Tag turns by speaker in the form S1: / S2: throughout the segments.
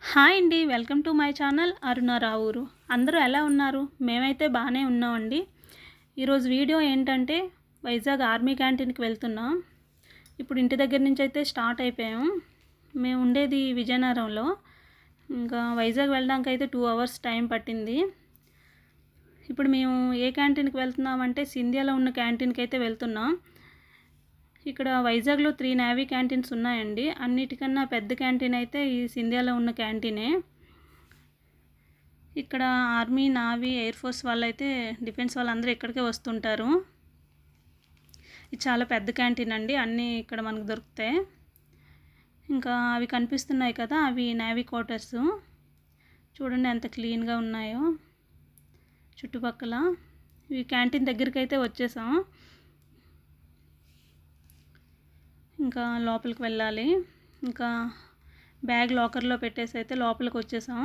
S1: Hi అండి. Welcome to my channel అరుణ రావురు. అందరూ ఎలా ఉన్నారు? మేమైతే బాగానే ఉన్నామండి. ఈరోజు వీడియో ఏంటంటే వైజాగ్ ఆర్మీ క్యాంటీన్కి వెళ్తున్నాం. ఇప్పుడు ఇంటి దగ్గర నుంచి అయితే స్టార్ట్ అయిపోయాం. మేము ఉండేది విజయనగరంలో. ఇంకా వైజాగ్ వెళ్ళడానికి అయితే 2 అవర్స్ టైం పట్టింది. ఇప్పుడు మేము ఏ క్యాంటీన్కి వెళ్తున్నామంటే సింధియాలో ఉన్న క్యాంటీన్కి అయితే వెళ్తున్నాం. ఇక్కడ వైజాగ్లో 3 నేవీ క్యాంటీన్స్ ఉన్నాయండి. అన్నిటికన్నా పెద్ద క్యాంటీన్ అయితే ఈ సింధియాలో ఉన్న క్యాంటీనే. ఇక్కడ ఆర్మీ, నావీ, ఎయిర్ ఫోర్స్ వాళ్ళైతే డిఫెన్స్ వాళ్ళందరూ ఇక్కడికే వస్తుంటారు. ఇది చాలా పెద్ద క్యాంటీన్ అండి. అన్నీ ఇక్కడ మనకు దొరుకుతాయి. ఇంకా అవి కనిపిస్తున్నాయి కదా, అవి నేవీ క్వార్టర్స్. చూడండి ఎంత క్లీన్గా ఉన్నాయో చుట్టుపక్కల. ఈ క్యాంటీన్ దగ్గరికి అయితే వచ్చేసాం. ఇంకా లోపలికి వెళ్ళాలి. ఇంకా బ్యాగ్ లాకర్లో పెట్టేసి అయితే లోపలికి వచ్చేసాం.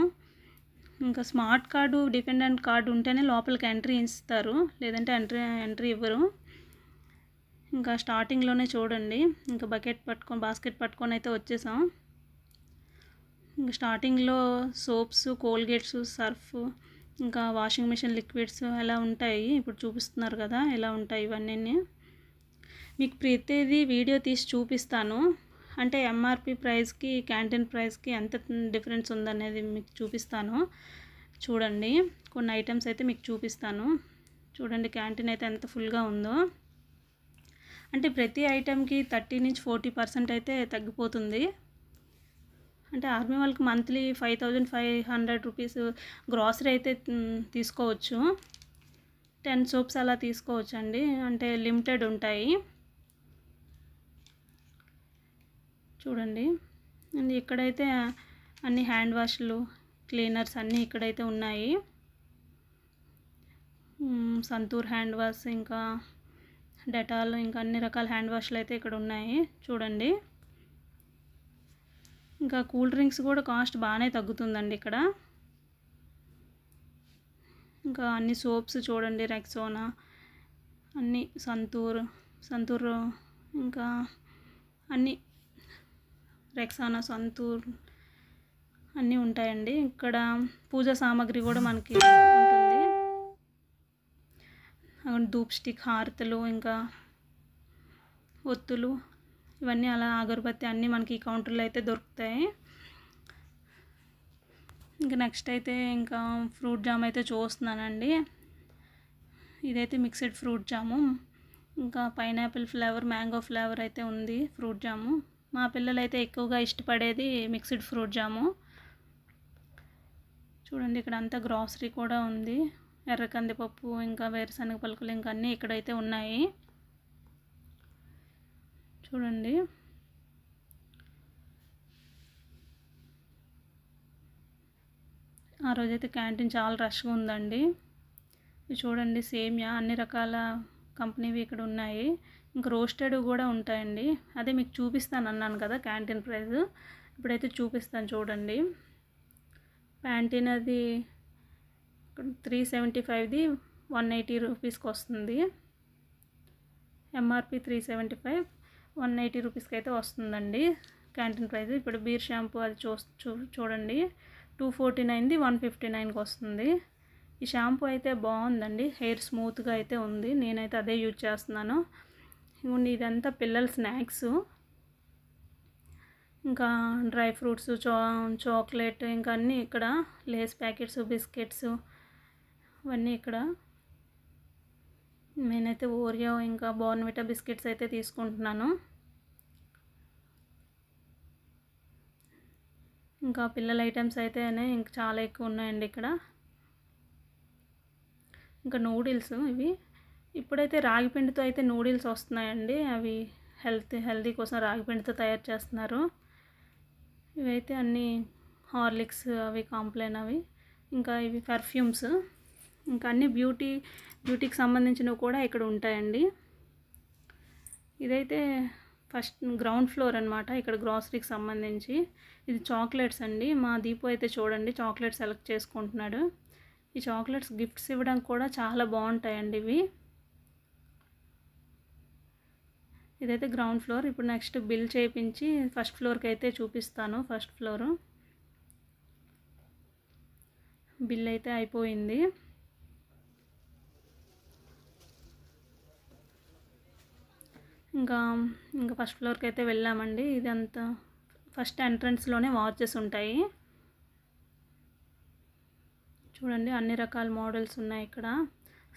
S1: ఇంకా స్మార్ట్ కార్డు, డిపెండెంట్ కార్డు ఉంటేనే లోపలికి ఎంట్రీ ఇస్తారు, లేదంటే ఎంట్రీ ఇవ్వరు. ఇంకా స్టార్టింగ్లోనే చూడండి, ఇంకా బాస్కెట్ పట్టుకొని అయితే వచ్చేసాం. ఇంకా స్టార్టింగ్లో సోప్స్, కోల్గేట్స్, సర్ఫ్, ఇంకా వాషింగ్ మిషన్ లిక్విడ్స్ ఎలా ఉంటాయి ఇప్పుడు చూపిస్తున్నారు కదా, ఎలా ఉంటాయి ఇవన్నీ. మీకు ప్రతిదీ వీడియో తీసి చూపిస్తాను. అంటే ఎంఆర్పి ప్రైస్కి క్యాంటీన్ ప్రైస్కి ఎంత డిఫరెన్స్ ఉందనేది మీకు చూపిస్తాను. చూడండి, కొన్ని ఐటమ్స్ అయితే మీకు చూపిస్తాను. చూడండి క్యాంటీన్ అయితే ఎంత ఫుల్గా ఉందో. అంటే ప్రతి ఐటెంకి 30 నుంచి 40% అయితే తగ్గిపోతుంది. అంటే ఆర్మీ వాళ్ళకి మంత్లీ 5500 రూపీస్ గ్రాసరీ అయితే తీసుకోవచ్చు. 10 సోప్స్ అలా తీసుకోవచ్చు అండి. అంటే లిమిటెడ్ ఉంటాయి. చూడండి, అండ్ ఇక్కడైతే అన్ని హ్యాండ్ వాష్లు, క్లీనర్స్ అన్నీ ఇక్కడైతే ఉన్నాయి. సంతూర్ హ్యాండ్ వాష్, ఇంకా డెటాల్, ఇంకా అన్ని రకాల హ్యాండ్ వాష్లు అయితే ఇక్కడ ఉన్నాయి. చూడండి, ఇంకా కూల్ డ్రింక్స్ కూడా కాస్ట్ బాగానే తగ్గుతుందండి ఇక్కడ. ఇంకా అన్ని సోప్స్ చూడండి, రెక్సోనా, అన్నీ సంతూర్, ఇంకా అన్నీ రెక్సానా, సంతూర్ అన్నీ ఉంటాయండి. ఇక్కడ పూజా సామాగ్రి కూడా మనకి ఉంటుంది. ధూప్ స్టిక్, హారతులు, ఇంకా ఒత్తులు, ఇవన్నీ అలా అగరబత్తి అన్నీ మనకి ఈ కౌంటర్లో అయితే దొరుకుతాయి. ఇంకా నెక్స్ట్ అయితే ఇంకా ఫ్రూట్ జామ్ అయితే చూస్తున్నానండి. ఇదైతే మిక్స్డ్ ఫ్రూట్ జాము. ఇంకా పైనాపిల్ ఫ్లేవర్, మ్యాంగో ఫ్లేవర్ అయితే ఉంది ఫ్రూట్ జాము. మా పిల్లలు అయితే ఎక్కువగా ఇష్టపడేది మిక్స్డ్ ఫ్రూట్ జాము. చూడండి, ఇక్కడ అంతా గ్రాసరీ కూడా ఉంది. ఎర్ర కందిపప్పు, ఇంకా వేరుశనగ పలుకులు, ఇంకా అన్నీ ఇక్కడైతే ఉన్నాయి. చూడండి, ఆ రోజైతే క్యాంటీన్ చాలా రష్గా ఉందండి. చూడండి, సేమియా అన్ని రకాల కంపెనీవి ఇక్కడ ఉన్నాయి. ఇంకా రోస్టెడ్ కూడా ఉంటాయండి. అదే మీకు చూపిస్తాను అన్నాను కదా క్యాంటీన్ ప్రైస్, ఇప్పుడైతే చూపిస్తాను. చూడండి, ప్యాంటీన్ అది 375ది 180 రూపీస్కి వస్తుంది. ఎంఆర్పి 375, 180 రూపీస్కి అయితే వస్తుందండి క్యాంటీన్ ప్రైస్. ఇప్పుడు బీర్ షాంపూ అది చూడండి, 249ది 159కి వస్తుంది. ఈ షాంపూ అయితే బాగుందండి, హెయిర్ స్మూత్గా అయితే ఉంది. నేనైతే అదే యూజ్ చేస్తున్నాను. ఇదంతా పిల్లల స్నాక్స్, ఇంకా డ్రై ఫ్రూట్స్, చాక్లెట్, ఇంకా అన్నీ ఇక్కడ లేస్ ప్యాకెట్స్, బిస్కెట్స్ ఇవన్నీ ఇక్కడ. నేనైతే ఓరియో, ఇంకా బోర్న్విటా బిస్కెట్స్ అయితే తీసుకుంటున్నాను. ఇంకా పిల్లల ఐటమ్స్ అయితేనే ఇంకా చాలా ఎక్కువ ఉన్నాయండి ఇక్కడ. ఇంకా నూడిల్స్, ఇవి ఇప్పుడైతే రాగిపిండితో అయితే నూడిల్స్ వస్తున్నాయండి. అవి హెల్తీ కోసం రాగిపిండితో తయారు చేస్తున్నారు. ఇవైతే అన్నీ హార్లిక్స్, అవి కాంప్లైన్, అవి ఇంకా ఇవి పర్ఫ్యూమ్స్, ఇంకా అన్నీ బ్యూటీకి సంబంధించినవి కూడా ఇక్కడ ఉంటాయండి. ఇదైతే ఫస్ట్ గ్రౌండ్ ఫ్లోర్ అనమాట, ఇక్కడ గ్రాసరీకి సంబంధించి. ఇది చాక్లెట్స్ అండి. మా దీపు అయితే చూడండి చాక్లెట్స్ సెలెక్ట్ చేసుకుంటున్నాడు. ఈ చాక్లెట్స్ గిఫ్ట్స్ ఇవ్వడానికి కూడా చాలా బాగుంటాయండి ఇవి. ఇదైతే గ్రౌండ్ ఫ్లోర్. ఇప్పుడు నెక్స్ట్ బిల్ చేయించి ఫస్ట్ ఫ్లోర్కి అయితే చూపిస్తాను. ఫస్ట్ ఫ్లోరు బిల్ అయితే అయిపోయింది. ఇంకా ఫస్ట్ ఫ్లోర్కి అయితే వెళ్ళామండి. ఇదంతా ఫస్ట్ ఎంట్రన్స్లోనే వాచెస్ ఉంటాయి. చూడండి అన్ని రకాల మోడల్స్ ఉన్నాయి ఇక్కడ.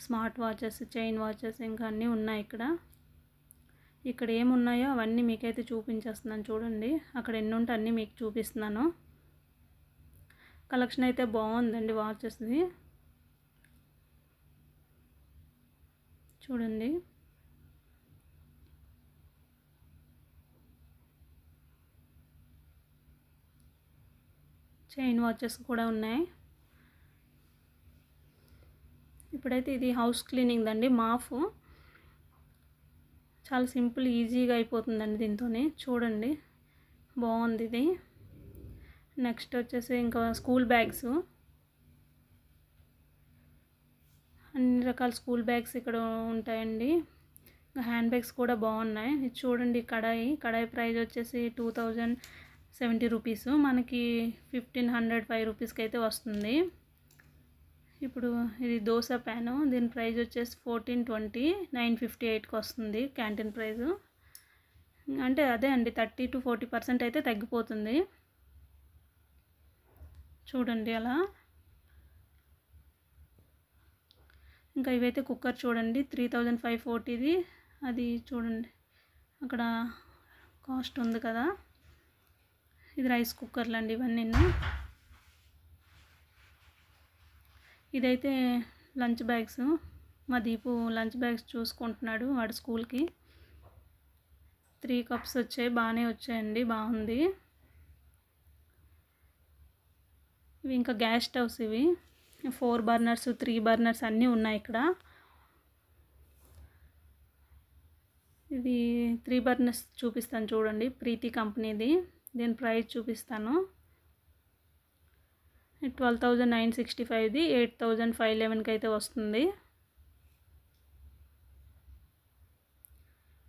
S1: స్మార్ట్ వాచెస్, చైన్ వాచెస్ ఇంకా అన్నీ ఉన్నాయి ఇక్కడ. ఇక్కడ ఏమున్నాయో అవన్నీ మీకైతే చూపించేస్తున్నాను చూడండి. అక్కడ ఎన్ని ఉంటే అన్నీ మీకు చూపిస్తున్నాను. కలెక్షన్ అయితే బాగుందండి వాచెస్ది. చూడండి చైన్ వాచెస్ కూడా ఉన్నాయి. ఇప్పుడైతే ఇది హౌస్ క్లీనింగ్ అండి, మాఫ్. చాలా సింపుల్, ఈజీగా అయిపోతుందండి దీంతోనే. చూడండి బాగుంది ఇది. నెక్స్ట్ వచ్చేసి ఇంకా స్కూల్ బ్యాగ్స్, అన్ని రకాల స్కూల్ బ్యాగ్స్ ఇక్కడ ఉంటాయండి. ఇంకా హ్యాండ్ బ్యాగ్స్ కూడా బాగున్నాయి. ఇది చూడండి కడాయి ప్రైస్ వచ్చేసి 2070 రూపీస్, మనకి 1505 రూపీస్కి అయితే వస్తుంది. ఇప్పుడు ఇది దోశ ప్యాను, దీని ప్రైస్ వచ్చేసి 1420, 958కి వస్తుంది క్యాంటీన్ ప్రైజు. అంటే అదే అండి 30 to 40% అయితే తగ్గిపోతుంది. చూడండి అలా. ఇంకా ఇవైతే కుక్కర్ చూడండి 3540ది. అది చూడండి అక్కడ కాస్ట్ ఉంది కదా. ఇది రైస్ కుక్కర్లు అండి ఇవన్నీ. ఇదైతే లంచ్ బ్యాగ్స్. మా దీపు లంచ్ బ్యాగ్స్ చూసుకుంటున్నాడు వాడు స్కూల్కి. 3 కప్స్ వచ్చాయి, బాగానే వచ్చాయండి, బాగుంది. ఇవి ఇంకా గ్యాస్ స్టవ్స్, ఇవి 4 బర్నర్స్ 3 బర్నర్స్ అన్నీ ఉన్నాయి ఇక్కడ. ఇది 3 బర్నర్స్ చూపిస్తాను చూడండి, ప్రీతి కంపెనీది. దీని ప్రైస్ చూపిస్తాను. 12,965ది 8,511కి అయితే వస్తుంది.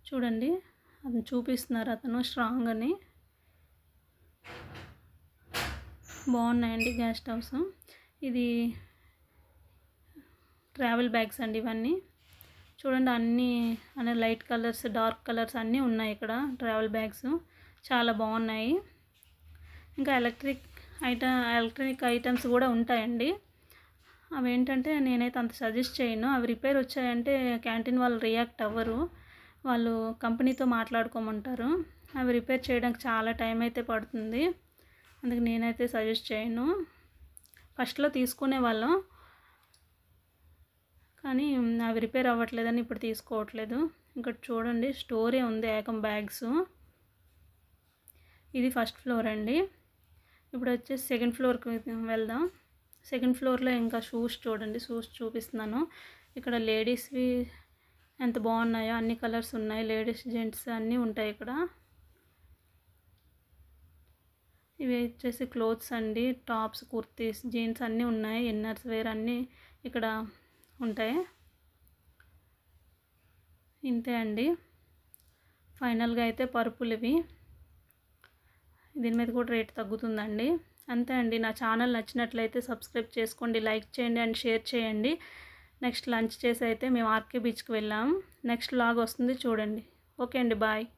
S1: చూడండి అది చూపిస్తున్నారు అతను, స్ట్రాంగ్ అని. బాగున్నాయండి గ్యాస్ స్టవ్స్. ఇది ట్రావెల్ బ్యాగ్స్ అండి ఇవన్నీ. చూడండి అన్ని లైట్ కలర్స్, డార్క్ కలర్స్ అన్నీ ఉన్నాయి ఇక్కడ. ట్రావెల్ బ్యాగ్స్ చాలా బాగున్నాయి. ఇంకా ఎలక్ట్రిక్ ఐటమ్స్ కూడా ఉంటాయండి. అవి ఏంటంటే నేనైతే అంత సజెస్ట్ చేయను. అవి రిపేర్ వచ్చాయంటే క్యాంటీన్ వాళ్ళు రియాక్ట్ అవ్వరు, వాళ్ళు కంపెనీతో మాట్లాడుకోమంటారు. అవి రిపేర్ చేయడానికి చాలా టైం అయితే పడుతుంది, అందుకు నేనైతే సజెస్ట్ చేయను. ఫస్ట్లో తీసుకునే వాళ్ళం, కానీ అవి రిపేర్ అవ్వట్లేదని ఇప్పుడు తీసుకోవట్లేదు. ఇక్కడ చూడండి స్టోరే ఉంది ఏకం బ్యాగ్స్. ఇది ఫస్ట్ ఫ్లోర్ అండి. ఇప్పుడు వచ్చేసి సెకండ్ ఫ్లోర్కి వెళ్దాం. సెకండ్ ఫ్లోర్లో ఇంకా షూస్ చూడండి, షూస్ చూపిస్తున్నాను. ఇక్కడ లేడీస్వి ఎంత బాగున్నాయో, అన్ని కలర్స్ ఉన్నాయి. లేడీస్, జెంట్స్ అన్నీ ఉంటాయి ఇక్కడ. ఇవి వచ్చేసి క్లోత్స్ అండి, టాప్స్, కుర్తీస్, జీన్స్ అన్నీ ఉన్నాయి. ఇన్నర్స్ వేర్ అన్నీ ఇక్కడ ఉంటాయి. ఇంతే అండి. ఫైనల్గా అయితే పరుపులు ఇవి. దీని మీద కూడా రేట్ తగ్గుతుందండి. అంతే అండి. నా ఛానల్ నచ్చినట్లయితే సబ్స్క్రైబ్ చేసుకోండి, లైక్ చేయండి అండ్ షేర్ చేయండి. నెక్స్ట్ లంచ్ చేసి అయితే మేము ఆర్కే బీచ్కి వెళ్ళాం. నెక్స్ట్ వ్లాగ్ వస్తుంది చూడండి. ఓకే అండి, బాయ్.